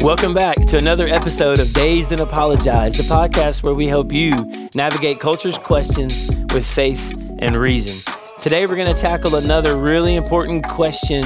Welcome back to another episode of Dazed and Apologize, the podcast where we help you navigate culture's questions with faith and reason. Today, we're going to tackle another really important question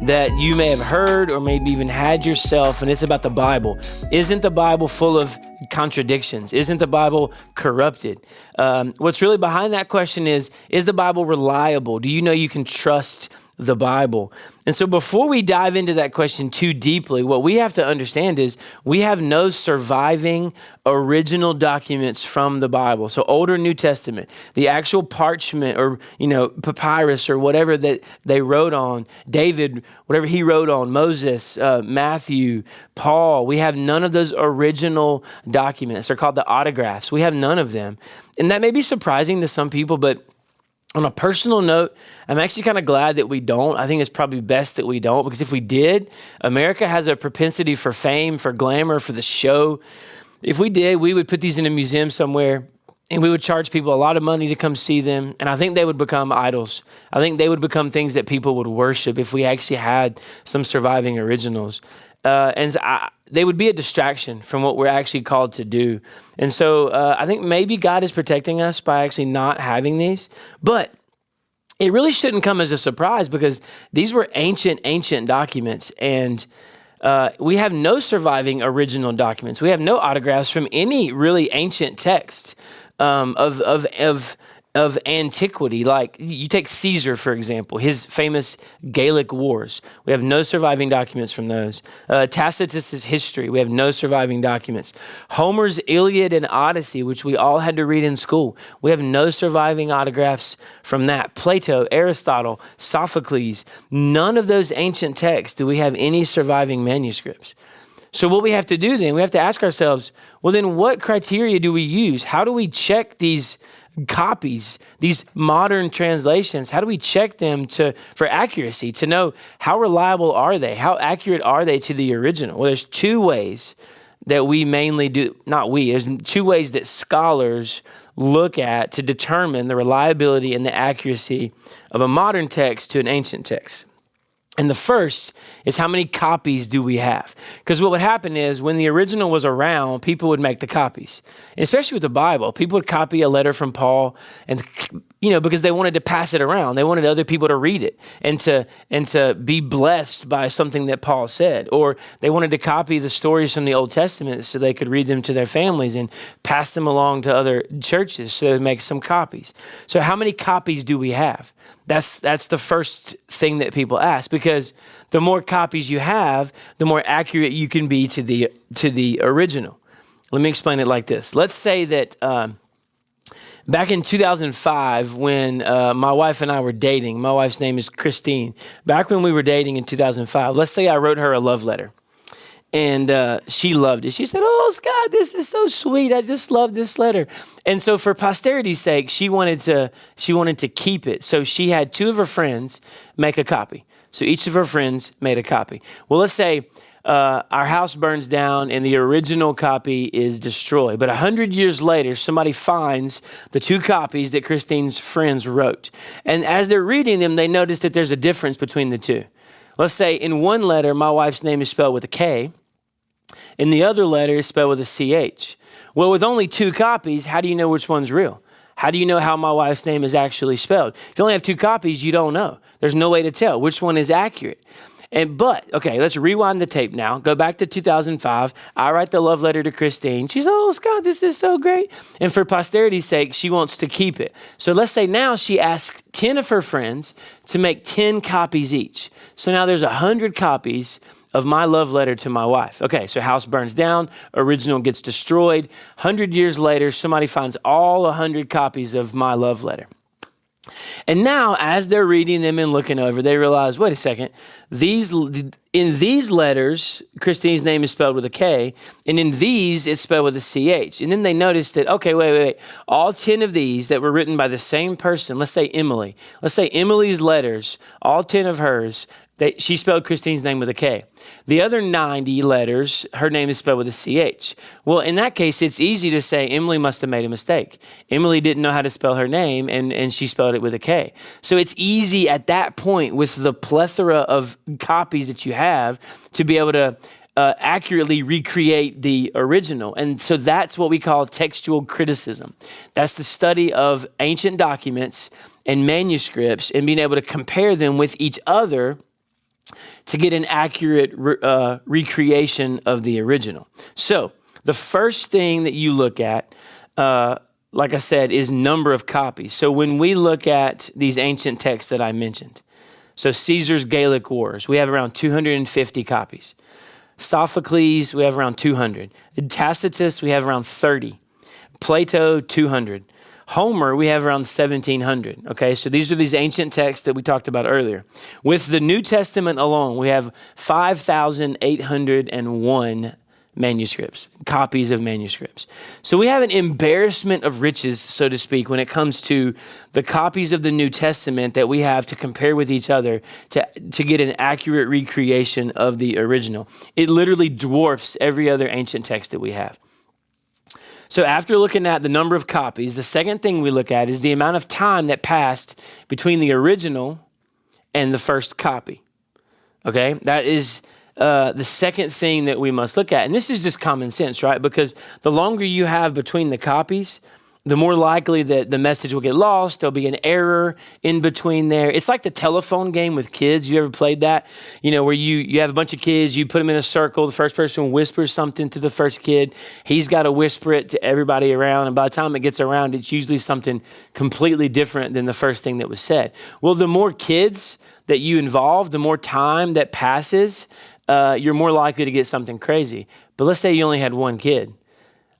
that you may have heard or maybe even had yourself, and it's about the Bible. Isn't the Bible full of contradictions? Isn't the Bible corrupted? What's really behind that question is the Bible reliable? Do you know you can trust the Bible? And so before we dive into that question too deeply, what we have to understand is we have no surviving original documents from the Bible. So Old or New Testament, the actual parchment or, papyrus or whatever that they wrote on, David, whatever he wrote on, Moses, Matthew, Paul, we have none of those original documents. They're called the autographs. We have none of them. And that may be surprising to some people, but on a personal note, I'm actually kind of glad that we don't. I think it's probably best that we don't, because if we did, America has a propensity for fame, for glamour, for the show. If we did, we would put these in a museum somewhere and we would charge people a lot of money to come see them. And I think they would become idols. I think they would become things that people would worship if we actually had some surviving originals. They would be a distraction from what we're actually called to do. And so I think maybe God is protecting us by actually not having these, but it really shouldn't come as a surprise because these were ancient documents, and we have no surviving original documents. We have no autographs from any really ancient text of antiquity. Like you take Caesar, for example, his famous Gallic Wars. We have no surviving documents from those. Tacitus's history. We have no surviving documents. Homer's Iliad and Odyssey, which we all had to read in school. We have no surviving autographs from that. Plato, Aristotle, Sophocles, none of those ancient texts do we have any surviving manuscripts. So what we have to do then, we have to ask ourselves, well then what criteria do we use? How do we check these copies, these modern translations? How do we check them for accuracy, to know how reliable are they? How accurate are they to the original? Well, there's two ways that we mainly do, there's two ways that scholars look at to determine the reliability and the accuracy of a modern text to an ancient text. And the first is how many copies do we have? Because what would happen is when the original was around, people would make the copies. And especially with the Bible, people would copy a letter from Paul and, because they wanted to pass it around. They wanted other people to read it and to be blessed by something that Paul said. Or they wanted to copy the stories from the Old Testament so they could read them to their families and pass them along to other churches so they make some copies. So how many copies do we have? That's the first thing that people ask, because the more copies you have, the more accurate you can be to the original. Let me explain it like this. Let's say that back in 2005, when my wife and I were dating, my wife's name is Christine. Back when we were dating in 2005, let's say I wrote her a love letter. And she loved it. She said, "Oh, Scott, this is so sweet. I just love this letter." And so for posterity's sake, she wanted to keep it. So she had two of her friends make a copy. So each of her friends made a copy. Well, let's say our house burns down and the original copy is destroyed. But 100 years later, somebody finds the two copies that Christine's friends wrote. And as they're reading them, they notice that there's a difference between the two. Let's say in one letter, my wife's name is spelled with a K. In the other letter is spelled with a CH. Well, with only two copies, how do you know which one's real? How do you know how my wife's name is actually spelled? If you only have two copies, you don't know. There's no way to tell which one is accurate. Okay, let's rewind the tape now. Go back to 2005. I write the love letter to Christine. She's, "Oh, Scott, this is so great." And for posterity's sake, she wants to keep it. So let's say now she asks 10 of her friends to make 10 copies each. So now there's 100 copies of my love letter to my wife. Okay, so house burns down, original gets destroyed. 100 years later, somebody finds all 100 copies of my love letter. And now, as they're reading them and looking over, they realize, wait a second, in these letters, Christine's name is spelled with a K, and in these, it's spelled with a CH. And then they notice that, okay, wait. All 10 of these that were written by the same person, let's say Emily's letters, all 10 of hers, she spelled Christine's name with a K. The other 90 letters, her name is spelled with a CH. Well, in that case, it's easy to say Emily must have made a mistake. Emily didn't know how to spell her name, and she spelled it with a K. So it's easy at that point, with the plethora of copies that you have, to be able to accurately recreate the original. And so that's what we call textual criticism. That's the study of ancient documents and manuscripts and being able to compare them with each other to get an accurate recreation of the original. So the first thing that you look at, like I said, is number of copies. So when we look at these ancient texts that I mentioned, so Caesar's Gallic Wars, we have around 250 copies. Sophocles, we have around 200. Tacitus, we have around 30. Plato, 200. Homer, we have around 1,700. Okay, so these are these ancient texts that we talked about earlier. With the New Testament alone, we have 5,801 manuscripts, copies of manuscripts. So we have an embarrassment of riches, so to speak, when it comes to the copies of the New Testament that we have to compare with each other to get an accurate recreation of the original. It literally dwarfs every other ancient text that we have. So after looking at the number of copies, the second thing we look at is the amount of time that passed between the original and the first copy. Okay, that is the second thing that we must look at. And this is just common sense, right? Because the longer you have between the copies, the more likely that the message will get lost. There'll be an error in between there. It's like the telephone game with kids. You ever played that? You know, where you have a bunch of kids, you put them in a circle. The first person whispers something to the first kid. He's got to whisper it to everybody around. And by the time it gets around, it's usually something completely different than the first thing that was said. Well, the more kids that you involve, the more time that passes, you're more likely to get something crazy. But let's say you only had one kid.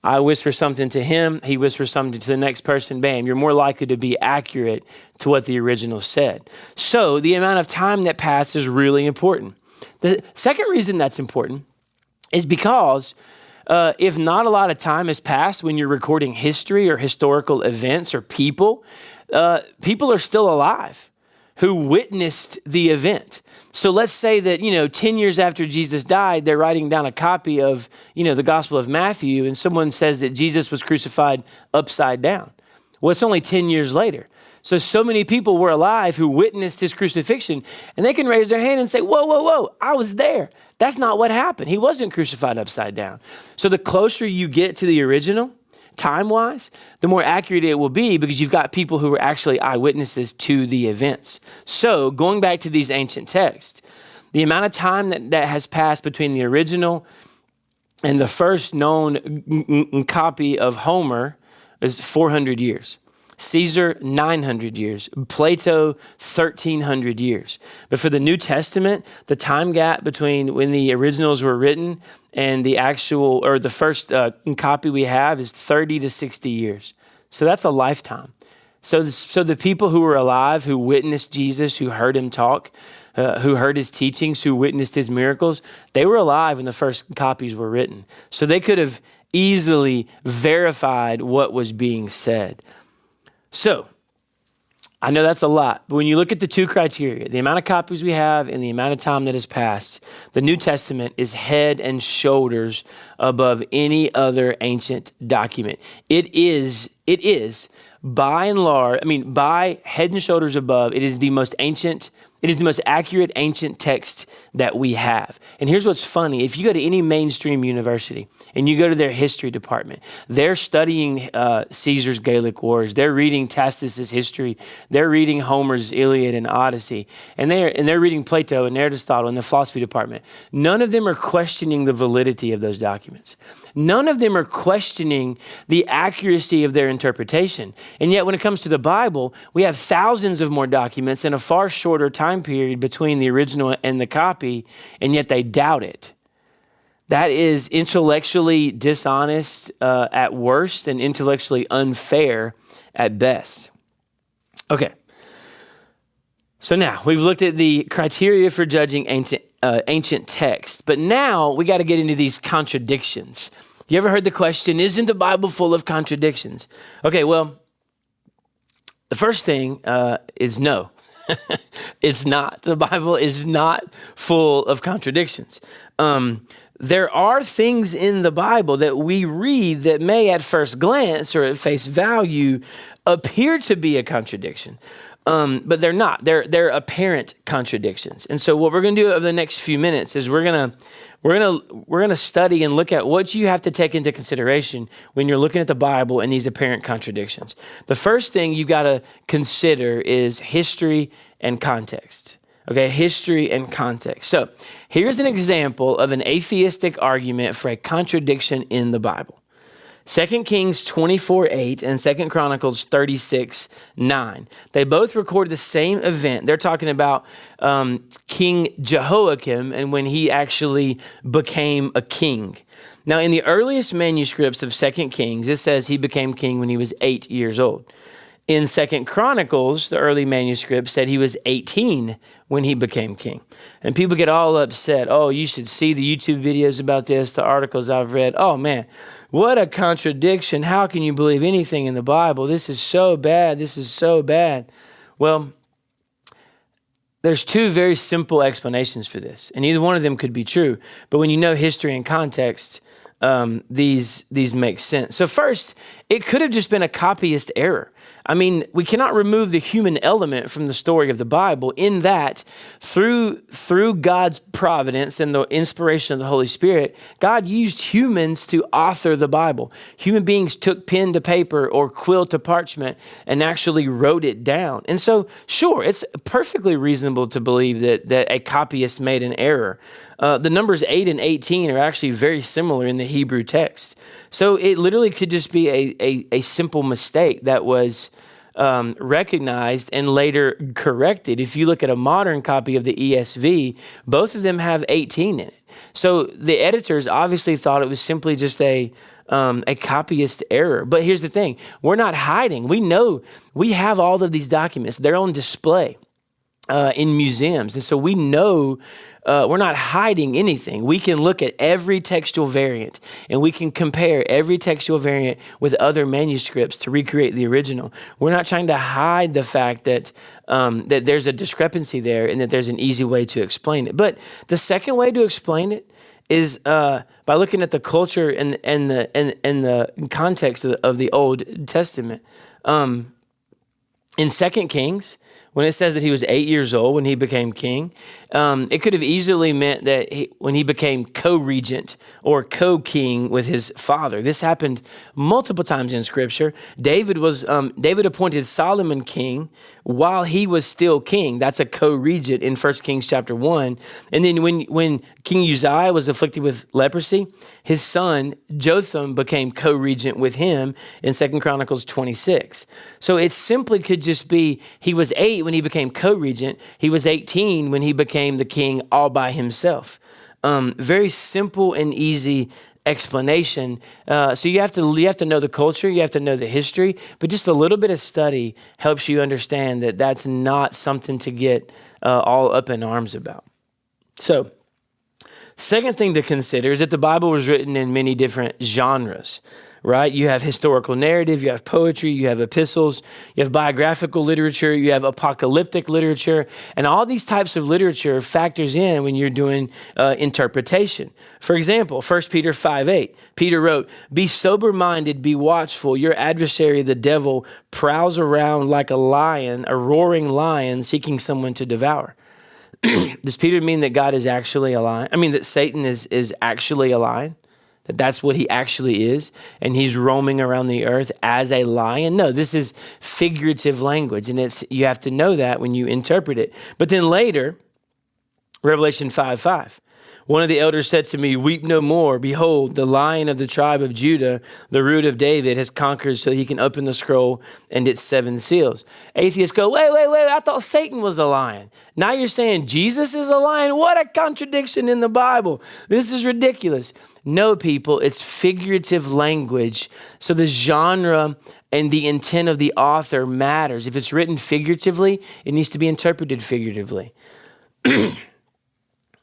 I whisper something to him, he whispers something to the next person, bam, you're more likely to be accurate to what the original said. So the amount of time that passed is really important. The second reason that's important is because if not a lot of time has passed when you're recording history or historical events or people are still alive who witnessed the event. So let's say that, 10 years after Jesus died, they're writing down a copy of, the Gospel of Matthew, and someone says that Jesus was crucified upside down. Well, it's only 10 years later. So many people were alive who witnessed his crucifixion, and they can raise their hand and say, whoa, I was there. That's not what happened. He wasn't crucified upside down. So the closer you get to the original, time-wise, the more accurate it will be because you've got people who were actually eyewitnesses to the events. So going back to these ancient texts, the amount of time that has passed between the original and the first known copy of Homer is 400 years. Caesar, 900 years. Plato, 1,300 years. But for the New Testament, the time gap between when the originals were written and the actual, or the first copy we have is 30 to 60 years. So that's a lifetime. So the people who were alive, who witnessed Jesus, who heard him talk, who heard his teachings, who witnessed his miracles, they were alive when the first copies were written. So they could have easily verified what was being said. So, I know that's a lot, but when you look at the two criteria, the amount of copies we have and the amount of time that has passed, the New Testament is head and shoulders above any other ancient document. It is by and large, by head and shoulders above, it is the most accurate ancient text that we have. And here's what's funny. If you go to any mainstream university and you go to their history department, they're studying Caesar's Gallic Wars. They're reading Tacitus's history. They're reading Homer's Iliad and Odyssey. And they're reading Plato and Aristotle in the philosophy department. None of them are questioning the validity of those documents. None of them are questioning the accuracy of their interpretation. And yet when it comes to the Bible, we have thousands of more documents in a far shorter time period between the original and the copy, and yet they doubt it. That is intellectually dishonest at worst and intellectually unfair at best. Okay. So now we've looked at the criteria for judging ancient text, but now we got to get into these contradictions. You ever heard the question, isn't the Bible full of contradictions? Okay, well, the first thing is no. It's not. The Bible is not full of contradictions. There are things in the Bible that we read that may at first glance or at face value appear to be a contradiction. but they're not. They're apparent contradictions. And so what we're going to do over the next few minutes is we're gonna study and look at what you have to take into consideration when you're looking at the Bible and these apparent contradictions. The first thing you got to consider is history and context. Okay, history and context. So here's an example of an atheistic argument for a contradiction in the Bible. 2 Kings 24:8 and 2 Chronicles 36:9. They both record the same event. They're talking about King Jehoiakim and when he actually became a king. Now, in the earliest manuscripts of 2 Kings, it says he became king when he was 8 years old. In 2 Chronicles, the early manuscript said he was 18 when he became king. And people get all upset. Oh, you should see the YouTube videos about this, the articles I've read. Oh, man, what a contradiction. How can you believe anything in the Bible? This is so bad. This is so bad. Well, there's two very simple explanations for this, and either one of them could be true. But when you know history and context, these make sense. So first, it could have just been a copyist error. I mean, we cannot remove the human element from the story of the Bible in that through God's providence and the inspiration of the Holy Spirit, God used humans to author the Bible. Human beings took pen to paper or quill to parchment and actually wrote it down. And so, sure, it's perfectly reasonable to believe that a copyist made an error. The numbers 8 and 18 are actually very similar in the Hebrew text. So it literally could just be a simple mistake that was recognized and later corrected. If you look at a modern copy of the ESV, both of them have 18 in it. So the editors obviously thought it was simply just a copyist error. But here's the thing. We're not hiding. We know we have all of these documents. They're on display in museums. And so we know we're not hiding anything. We can look at every textual variant and we can compare every textual variant with other manuscripts to recreate the original. We're not trying to hide the fact that that there's a discrepancy there and that there's an easy way to explain it. But the second way to explain it is by looking at the culture and the context of the Old Testament. In 2 Kings, when it says that he was 8 years old when he became king, it could have easily meant that when he became co-regent or co-king with his father. This happened multiple times in Scripture. David appointed Solomon king while he was still king. That's a co-regent in 1 Kings chapter 1. And then when King Uzziah was afflicted with leprosy, his son Jotham became co-regent with him in 2 Chronicles 26. So it simply could just be he was 8 when he became co-regent. He was 18 when he became the king all by himself. Very simple and easy explanation. So you have to know the culture, you have to know the history, but just a little bit of study helps you understand that that's not something to get all up in arms about. So, second thing to consider is that the Bible was written in many different genres. Right? You have historical narrative, you have poetry, you have epistles, you have biographical literature, you have apocalyptic literature, and all these types of literature factors in when you're doing interpretation. For example, 1 Peter 5:8, Peter wrote, "Be sober-minded, be watchful. Your adversary, the devil, prowls around like a lion, a roaring lion, seeking someone to devour." Does Peter mean that God is actually a lion? I mean, that Satan is actually a lion? That's what he actually is, and he's roaming around the earth as a lion? No, this is figurative language, and you have to know that when you interpret it. But then later, Revelation 5:5, one of the elders said to me, "Weep no more. Behold, the Lion of the tribe of Judah, the Root of David, has conquered so he can open the scroll and its 7 seals." Atheists go, wait, I thought Satan was a lion. Now you're saying Jesus is a lion? What a contradiction in the Bible. This is ridiculous. No, people, it's figurative language. So the genre and the intent of the author matters. If it's written figuratively, it needs to be interpreted figuratively.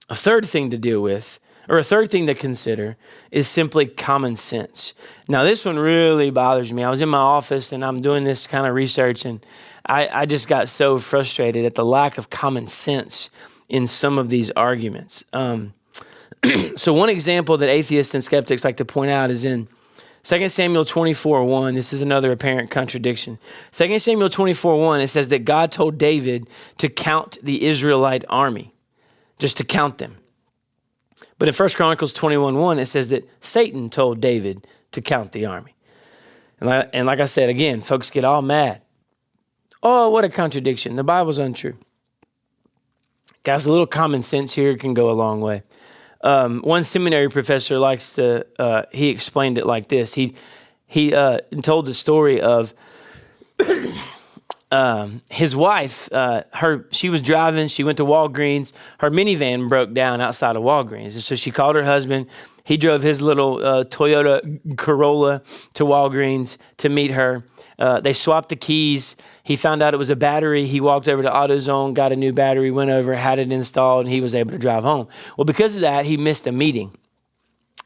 A third thing to deal with, or a third thing to consider, is simply common sense. Now, this one really bothers me. I was in my office and I'm doing this kind of research, and I just got so frustrated at the lack of common sense in some of these arguments. So one example that atheists and skeptics like to point out is in 2 Samuel 24:1, this is another apparent contradiction. 2 Samuel 24:1, it says that God told David to count the Israelite army, just to count them. But in 1 Chronicles 21:1, it says that Satan told David to count the army. And like I said, again, folks get all mad. Oh, what a contradiction. The Bible's untrue. Guys, a little common sense here can go a long way. One seminary professor he explained it like this. He told the story of his wife. She was driving. She went to Walgreens. Her minivan broke down outside of Walgreens. And so she called her husband. He drove his little Toyota Corolla to Walgreens to meet her. They swapped the keys. He found out it was a battery. He walked over to AutoZone, got a new battery, went over, had it installed, and he was able to drive home. Well, because of that, he missed a meeting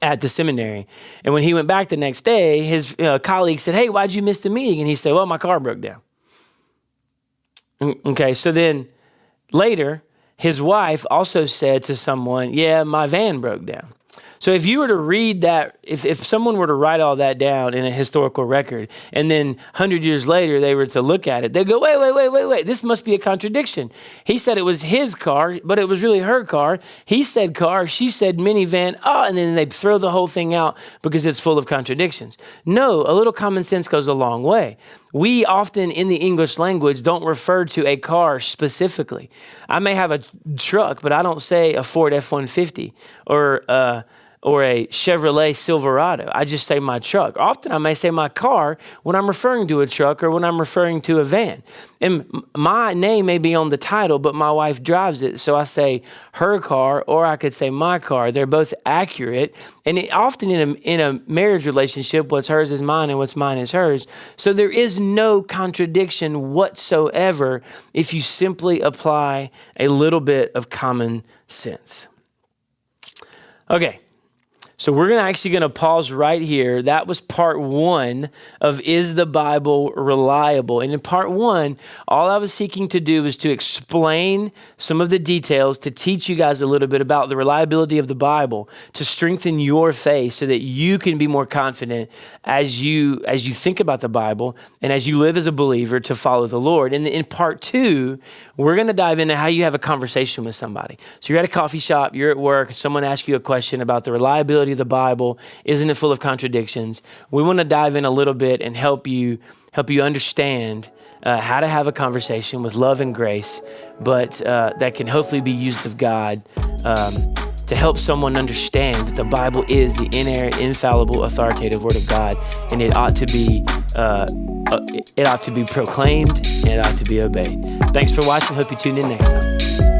at the seminary. And when he went back the next day, his colleague said, "Hey, why'd you miss the meeting?" And he said, "Well, my car broke down." Okay, so then later, his wife also said to someone, "Yeah, my van broke down." So if you were to read that, if someone were to write all that down in a historical record, and then 100 years later they were to look at it, they'd go, wait, this must be a contradiction. He said it was his car, but it was really her car. He said car, she said minivan, and then they'd throw the whole thing out because it's full of contradictions. No, a little common sense goes a long way. We often in the English language don't refer to a car specifically. I may have a truck, but I don't say a Ford F-150 or a Chevrolet Silverado. I just say my truck. Often I may say my car when I'm referring to a truck or when I'm referring to a van. And my name may be on the title, but my wife drives it. So I say her car, or I could say my car. They're both accurate. And often in a marriage relationship, what's hers is mine and what's mine is hers. So there is no contradiction whatsoever if you simply apply a little bit of common sense. Okay. So we're actually going to pause right here. That was part one of Is the Bible Reliable? And in part one, all I was seeking to do was to explain some of the details, to teach you guys a little bit about the reliability of the Bible, to strengthen your faith so that you can be more confident as you think about the Bible and as you live as a believer to follow the Lord. And in part two, we're going to dive into how you have a conversation with somebody. So you're at a coffee shop, you're at work, someone asks you a question about the reliability of the Bible. Isn't it full of contradictions? We want to dive in a little bit and help you understand how to have a conversation with love and grace, but that can hopefully be used of God to help someone understand that the Bible is the inerrant, infallible, authoritative Word of God, and it ought to be proclaimed and it ought to be obeyed. Thanks for watching. Hope you tune in next time.